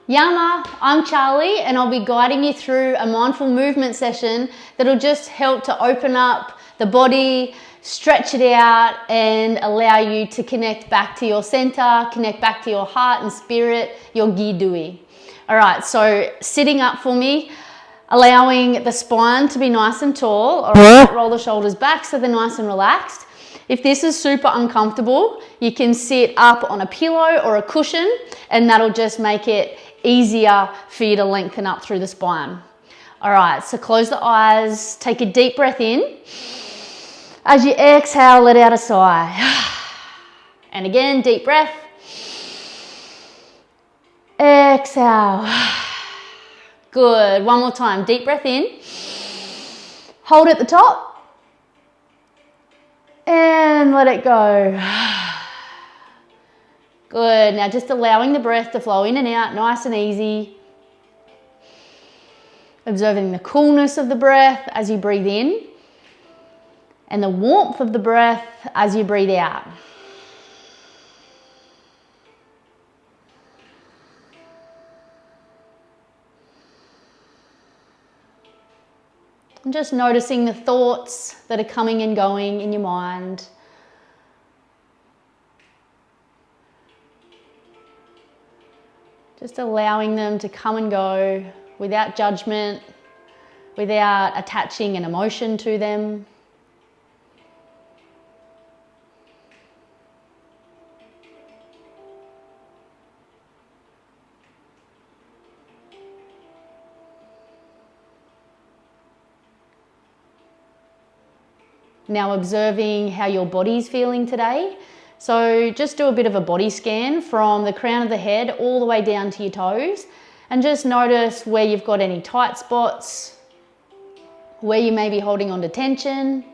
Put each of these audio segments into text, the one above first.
Yama, I'm Charlie and I'll be guiding you through a mindful movement session that'll just help to open up the body, stretch it out and allow you to connect back to your center, connect back to your heart and spirit, your gidui. All right, so sitting up for me, allowing the spine to be nice and tall. All right, roll the shoulders back so they're nice and relaxed. If this is super uncomfortable, you can sit up on a pillow or a cushion and that'll just make it easier for you to lengthen up through the spine. All right, so close the eyes, take a deep breath in. As you exhale, let out a sigh. And again, deep breath. Exhale. Good, one more time, deep breath in. Hold at the top. And let it go. Good, now just allowing the breath to flow in and out, nice and easy. Observing the coolness of the breath as you breathe in and the warmth of the breath as you breathe out. And just noticing the thoughts that are coming and going in your mind. Just allowing them to come and go without judgment, without attaching an emotion to them. Now observing how your body's feeling today. So just do a bit of a body scan from the crown of the head all the way down to your toes and just notice where you've got any tight spots, where you may be holding on to tension.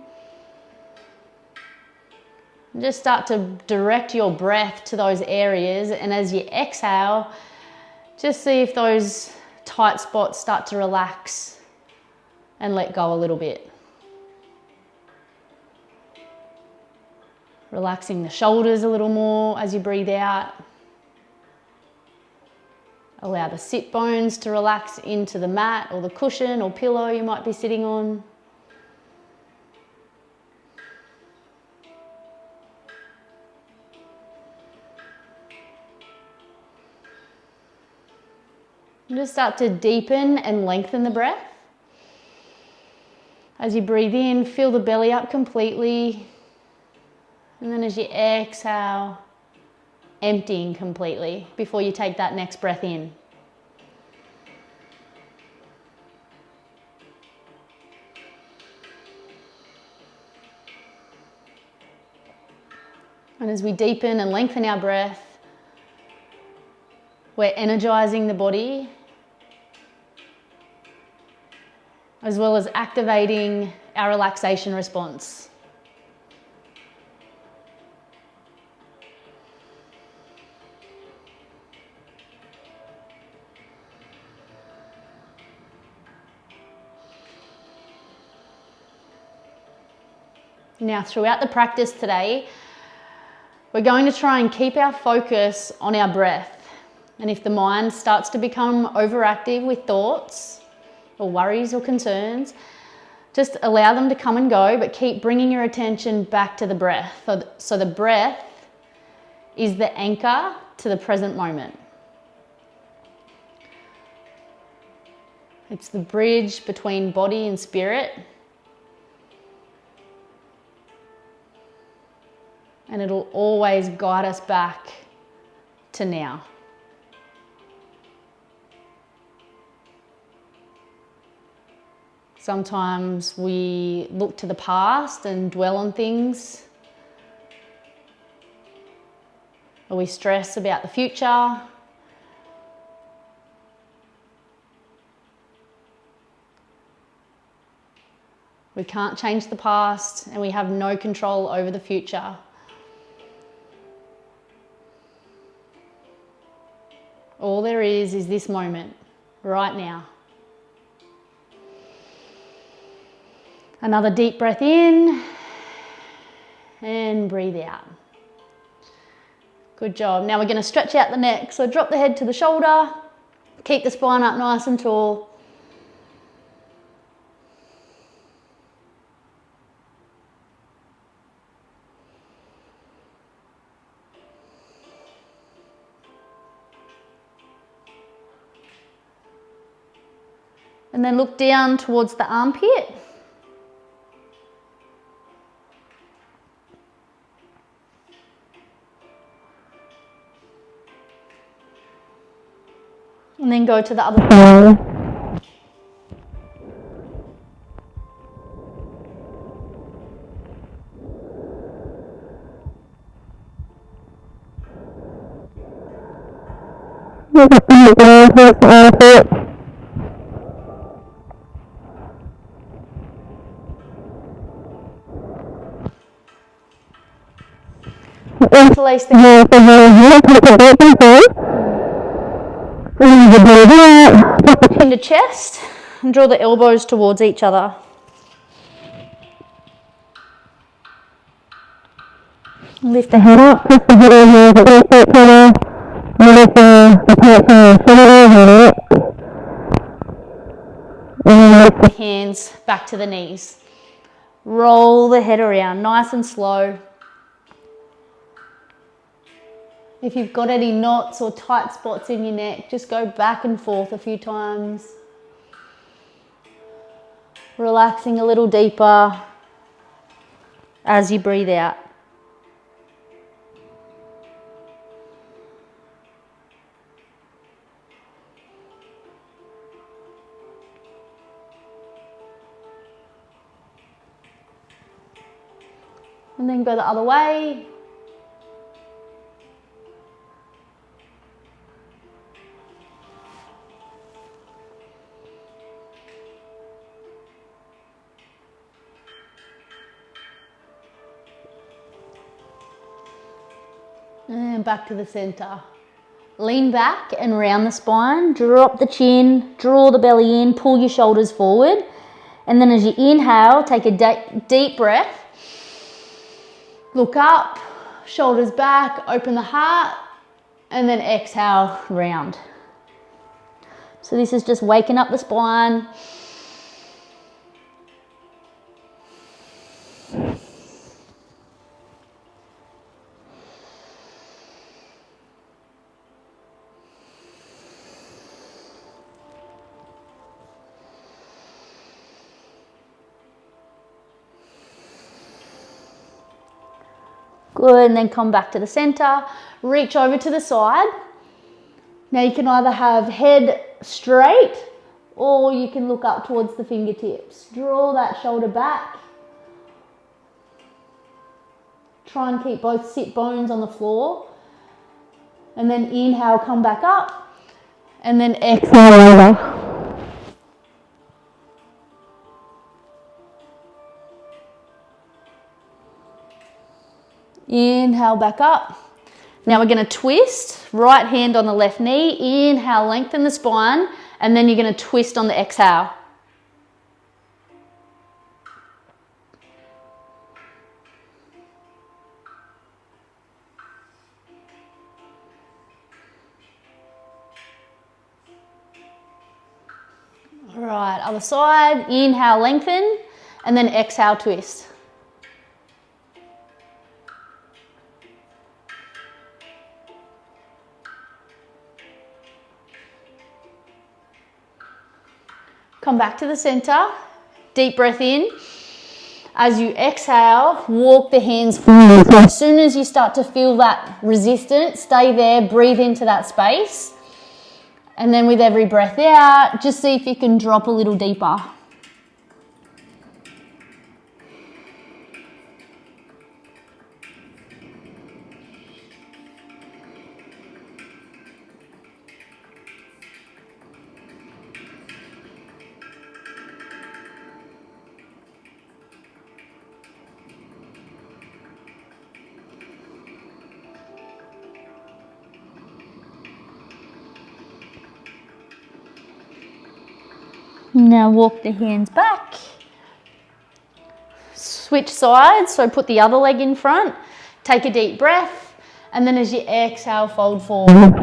And just start to direct your breath to those areas, and as you exhale, just see if those tight spots start to relax and let go a little bit. Relaxing the shoulders a little more as you breathe out. Allow the sit bones to relax into the mat or the cushion or pillow you might be sitting on. And just start to deepen and lengthen the breath. As you breathe in, fill the belly up completely. And then as you exhale, emptying completely before you take that next breath in. And as we deepen and lengthen our breath, we're energizing the body, as well as activating our relaxation response. Now, throughout the practice today, we're going to try and keep our focus on our breath. And if the mind starts to become overactive with thoughts or worries or concerns, just allow them to come and go, but keep bringing your attention back to the breath. So the breath is the anchor to the present moment. It's the bridge between body and spirit. And it'll always guide us back to now. Sometimes we look to the past and dwell on things, or we stress about the future. We can't change the past and we have no control over the future. All there is this moment, right now. Another deep breath in and breathe out. Good job. Now we're going to stretch out the neck. So drop the head to the shoulder Keep the spine up nice and tall. And then look down towards the armpit. And then go to the other side. Interlace the hands. Tuck the chin to chest and draw the elbows towards each other. Lift the head up. Lift the head over each other. Lift the hands back to the knees. Roll the head around nice and slow. If you've got any knots or tight spots in your neck, just go back and forth a few times. Relaxing a little deeper as you breathe out. And then go the other way. And back to the center. Lean back and round the spine, drop the chin, draw the belly in, pull your shoulders forward. And then as you inhale, take a deep breath. Look up, shoulders back, open the heart, and then exhale, round. So this is just waking up the spine. Good, and then come back to the center, reach over to the side. Now you can either have head straight or you can look up towards the fingertips. Draw that shoulder back. Try and keep both sit bones on the floor. And then inhale, come back up. And then exhale over. Inhale back up. Now we're going to twist, right hand on the left knee. Inhale, lengthen the spine, and then you're going to twist on the exhale. All right, other side. Inhale, lengthen, and then exhale, twist. Come back to the center, deep breath in. As you exhale, walk the hands forward. So as soon as you start to feel that resistance, stay there, breathe into that space. And then with every breath out, just see if you can drop a little deeper. Now walk the hands back. Switch sides, so put the other leg in front. Take a deep breath, and then as you exhale, fold forward.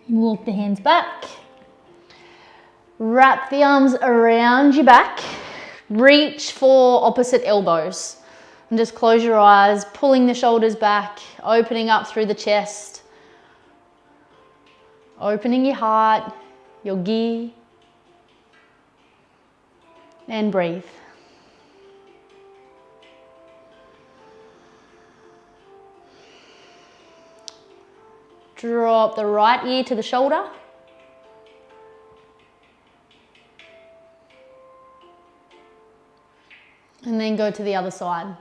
Walk the hands back. Wrap the arms around your back. Reach for opposite elbows. And just close your eyes, pulling the shoulders back, opening up through the chest. Opening your heart, your gi. And breathe. Drop the right ear to the shoulder. And then go to the other side.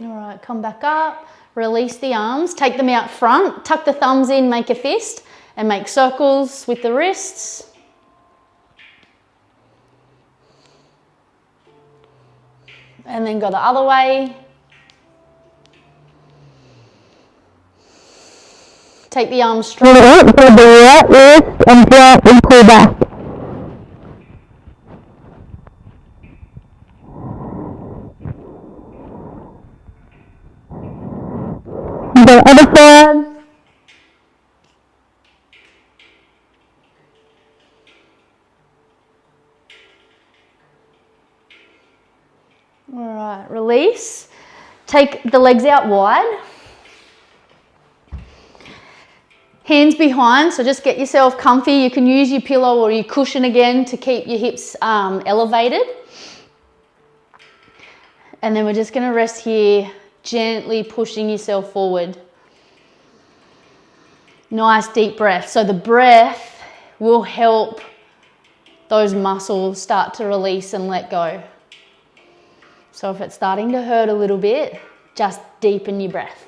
All right, come back up, release the arms, take them out front, tuck the thumbs in, make a fist, and make circles with the wrists. And then go the other way. Take the arms straight up, grab the right wrist and drop and pull back. The other side. All right, release. Take the legs out wide. Hands behind, so just get yourself comfy. You can use your pillow or your cushion again to keep your hips elevated. And then we're just going to rest here, gently pushing yourself forward. Nice deep breath. So the breath will help those muscles start to release and let go. So if it's starting to hurt a little bit, just deepen your breath.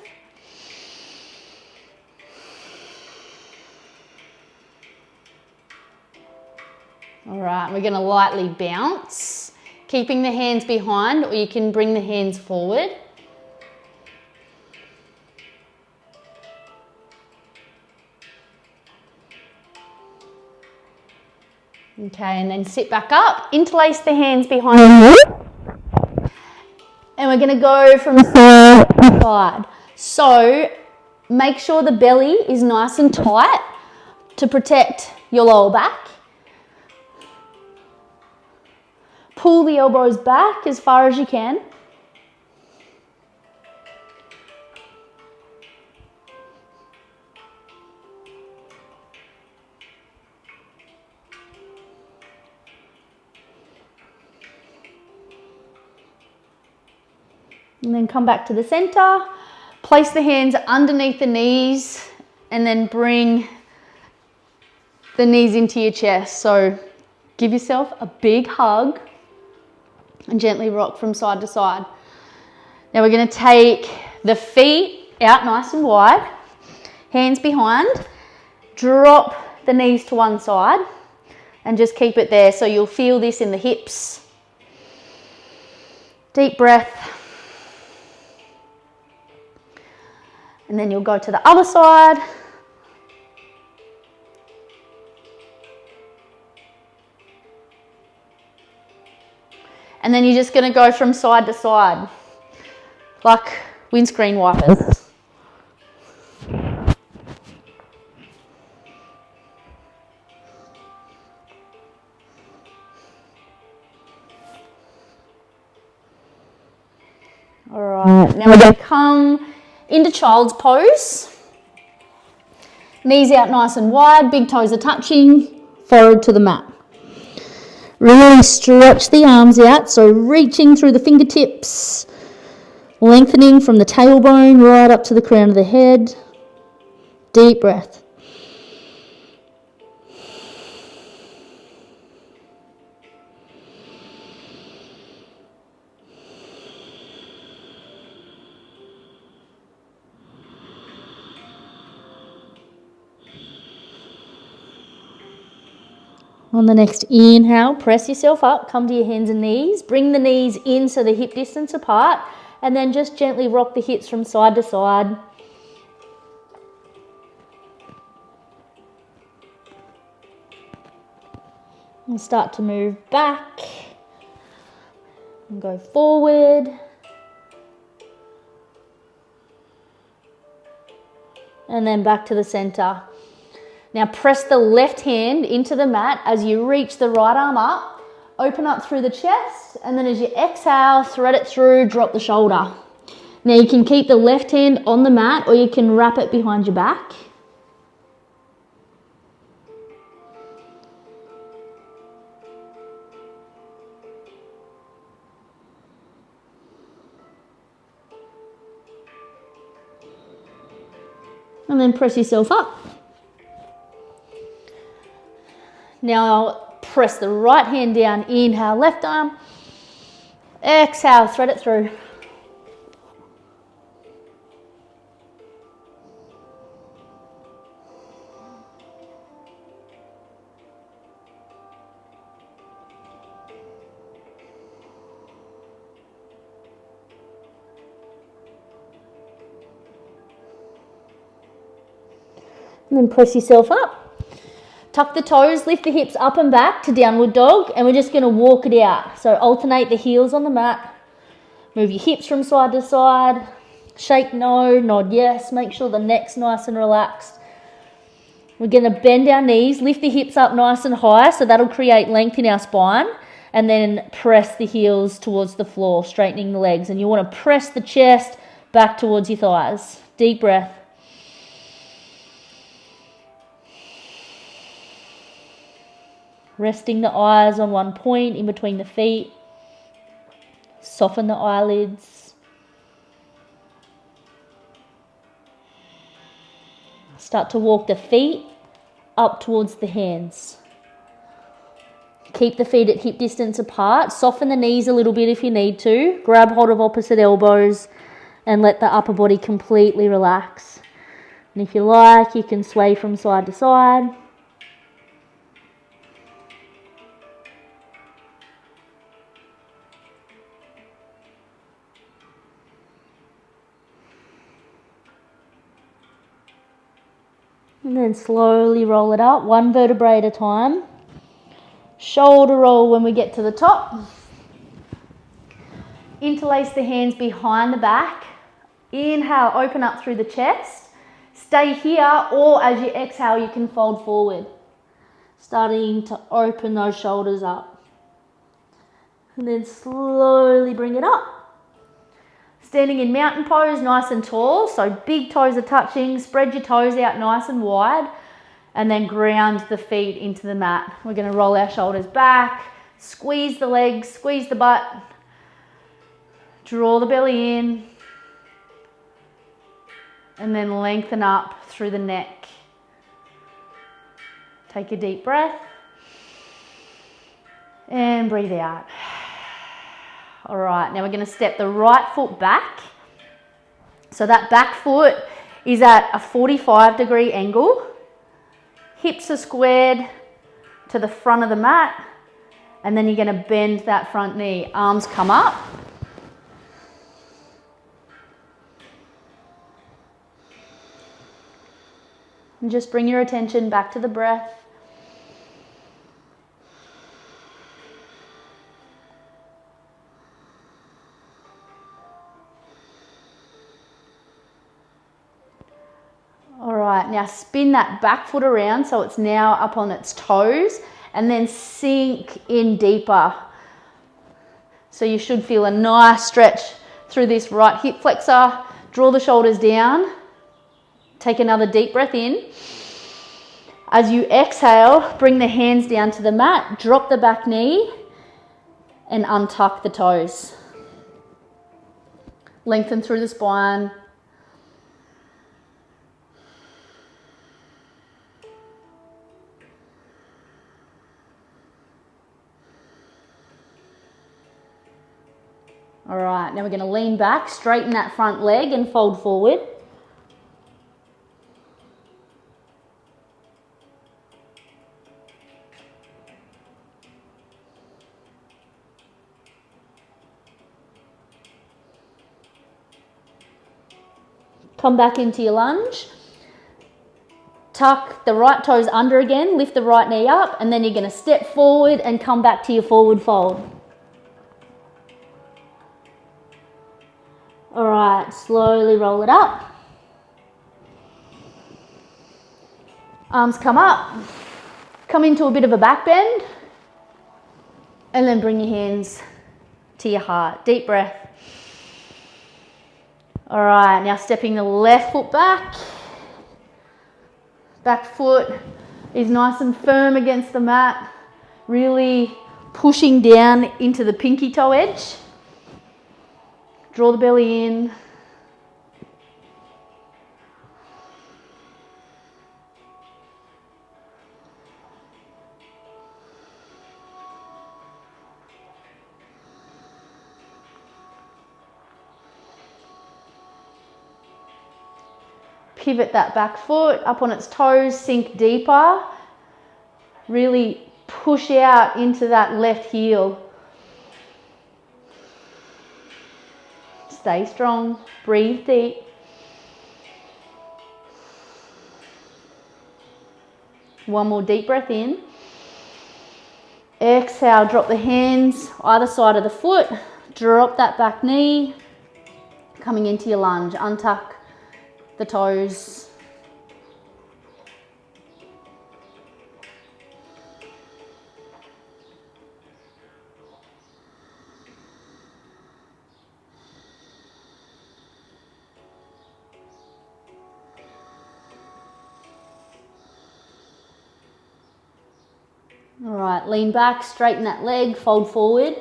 All right, we're going to lightly bounce, keeping the hands behind, or you can bring the hands forward. Okay, and then sit back up, interlace the hands behind you. And we're going to go from side to side. So make sure the belly is nice and tight to protect your lower back. Pull the elbows back as far as you can. And then come back to the center. Place the hands underneath the knees and then bring the knees into your chest. So give yourself a big hug and gently rock from side to side. Now we're going to take the feet out nice and wide, hands behind, drop the knees to one side and just keep it there. So you'll feel this in the hips. Deep breath. And then you'll go to the other side. And then you're just going to go from side to side, like windscreen wipers. All right, now we're going to come into child's pose. Knees out nice and wide, big toes are touching, forward to the mat. Really stretch the arms out, so reaching through the fingertips, lengthening from the tailbone right up to the crown of the head. Deep breath. On the next inhale, press yourself up, come to your hands and knees, bring the knees in so they're hip distance apart, and then just gently rock the hips from side to side. And start to move back, And go forward. And then back to the center. Now press the left hand into the mat as you reach the right arm up. Open up through the chest, and then as you exhale, thread it through, drop the shoulder. Now you can keep the left hand on the mat or you can wrap it behind your back. And then press yourself up. Now press the right hand down, inhale, left arm. Exhale, thread it through. And then press yourself up. Tuck the toes, lift the hips up and back to downward dog, and we're just going to walk it out. So alternate the heels on the mat. Move your hips from side to side. Shake no, nod yes. Make sure the neck's nice and relaxed. We're going to bend our knees, lift the hips up nice and high, so that'll create length in our spine, and then press the heels towards the floor, straightening the legs. And you want to press the chest back towards your thighs. Deep breath. Resting the eyes on one point in between the feet. Soften the eyelids. Start to walk the feet up towards the hands. Keep the feet at hip distance apart. Soften the knees a little bit if you need to. Grab hold of opposite elbows and let the upper body completely relax. And if you like, you can sway from side to side. And then slowly roll it up, one vertebrae at a time. Shoulder roll when we get to the top. Interlace the hands behind the back. Inhale, open up through the chest. Stay here, or as you exhale, you can fold forward. Starting to open those shoulders up. And then slowly bring it up. Standing in mountain pose, nice and tall, so big toes are touching, spread your toes out nice and wide, and then ground the feet into the mat. We're going to roll our shoulders back, squeeze the legs, squeeze the butt, draw the belly in, and then lengthen up through the neck. Take a deep breath, and breathe out. All right, now we're going to step the right foot back. So that back foot is at a 45-degree angle. Hips are squared to the front of the mat. And then you're going to bend that front knee. Arms come up. And just bring your attention back to the breath. All right, now spin that back foot around so it's now up on its toes, and then sink in deeper. So you should feel a nice stretch through this right hip flexor. Draw the shoulders down. Take another deep breath in. As you exhale, bring the hands down to the mat, drop the back knee, and untuck the toes. Lengthen through the spine. All right, now we're going to lean back, straighten that front leg and fold forward. Come back into your lunge. Tuck the right toes under again, lift the right knee up, and then you're going to step forward and come back to your forward fold. right, slowly roll it up. Arms come up, come into a bit of a back bend, and then bring your hands to your heart. Deep breath. All right, now stepping the left foot back. Back foot is nice and firm against the mat, really pushing down into the pinky toe edge. Draw the belly in. Pivot that back foot up on its toes, sink deeper. Really push out into that left heel. Stay strong, breathe deep. One more deep breath in. Exhale, drop the hands either side of the foot. Drop that back knee. Coming into your lunge, untuck the toes. All right, lean back, straighten that leg, fold forward.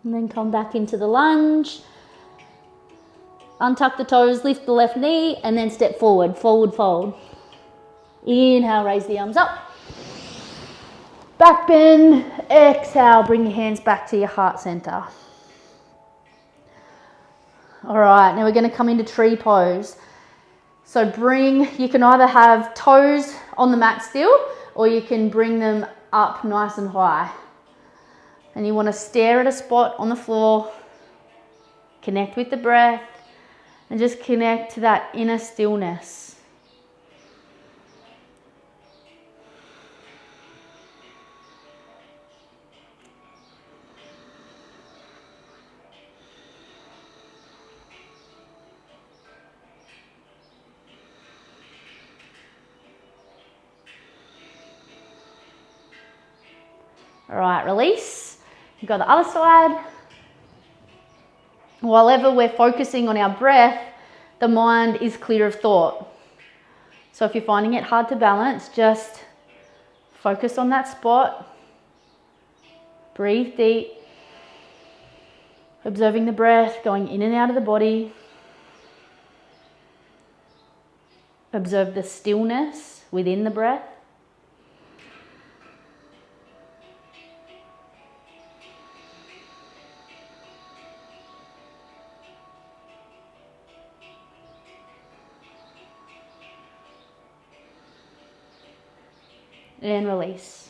And then come back into the lunge. Untuck the toes, lift the left knee, and then step forward, forward fold. Inhale, raise the arms up. Back bend, exhale, bring your hands back to your heart center. All right, now we're going to come into tree pose. So you can either have toes on the mat still, or you can bring them up nice and high. And you want to stare at a spot on the floor, connect with the breath, and just connect to that inner stillness. All right, release. Go the other side. While we're focusing on our breath, the mind is clear of thought. So if you're finding it hard to balance, just focus on that spot. Breathe deep. Observing the breath going in and out of the body. Observe the stillness within the breath. And release.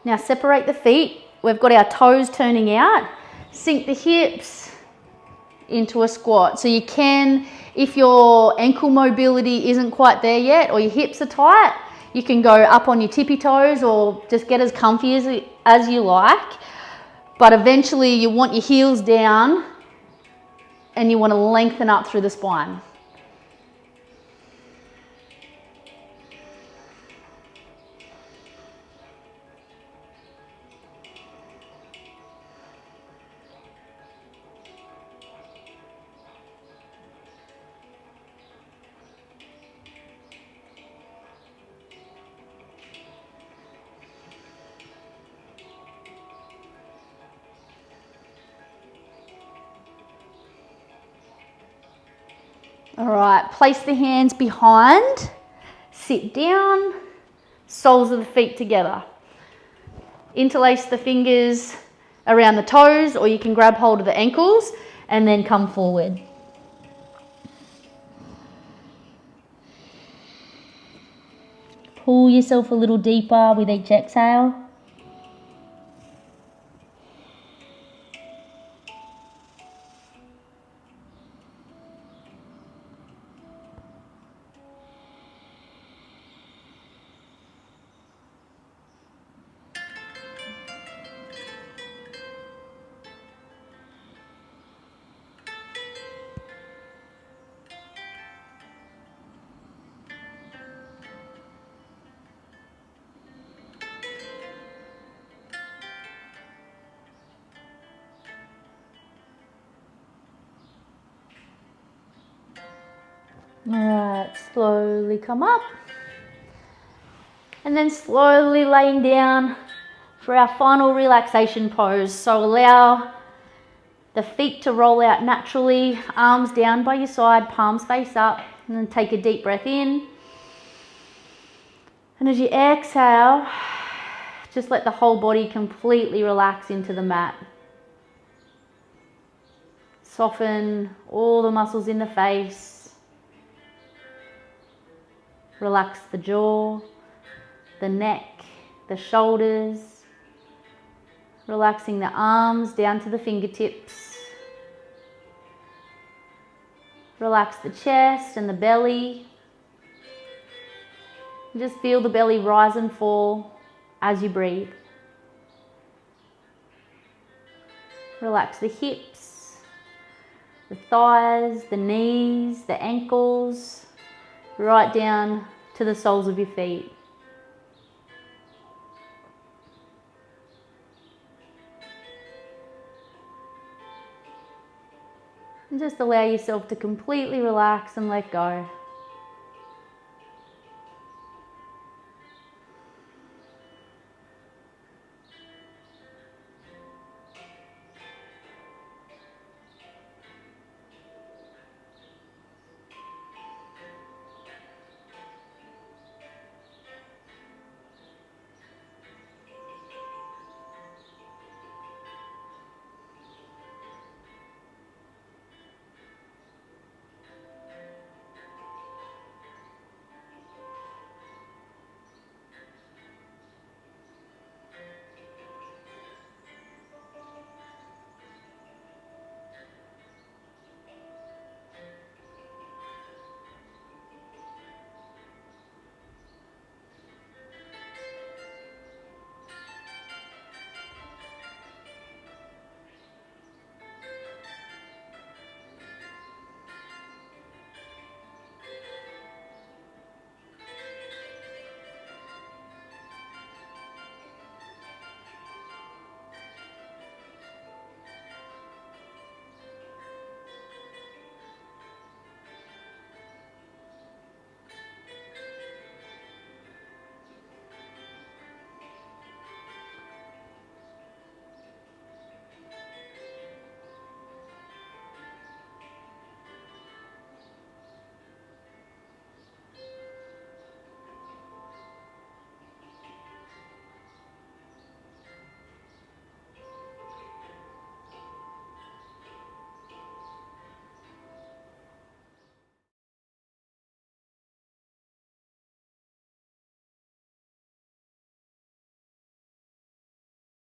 Now separate the feet. We've got our toes turning out. Sink the hips into a squat. So you can, if your ankle mobility isn't quite there yet or your hips are tight, you can go up on your tippy toes or just get as comfy as you like. But eventually you want your heels down and you want to lengthen up through the spine. All right, place the hands behind, sit down, soles of the feet together. Interlace the fingers around the toes, or you can grab hold of the ankles and then come forward. Pull yourself a little deeper with each exhale. Alright, slowly come up. And then slowly laying down for our final relaxation pose. So allow the feet to roll out naturally, arms down by your side, palms face up, and then take a deep breath in. And as you exhale, just let the whole body completely relax into the mat. Soften all the muscles in the face. Relax the jaw, the neck, the shoulders. Relaxing the arms down to the fingertips. Relax the chest and the belly. Just feel the belly rise and fall as you breathe. Relax the hips, the thighs, the knees, the ankles, right down to the soles of your feet. And just allow yourself to completely relax and let go.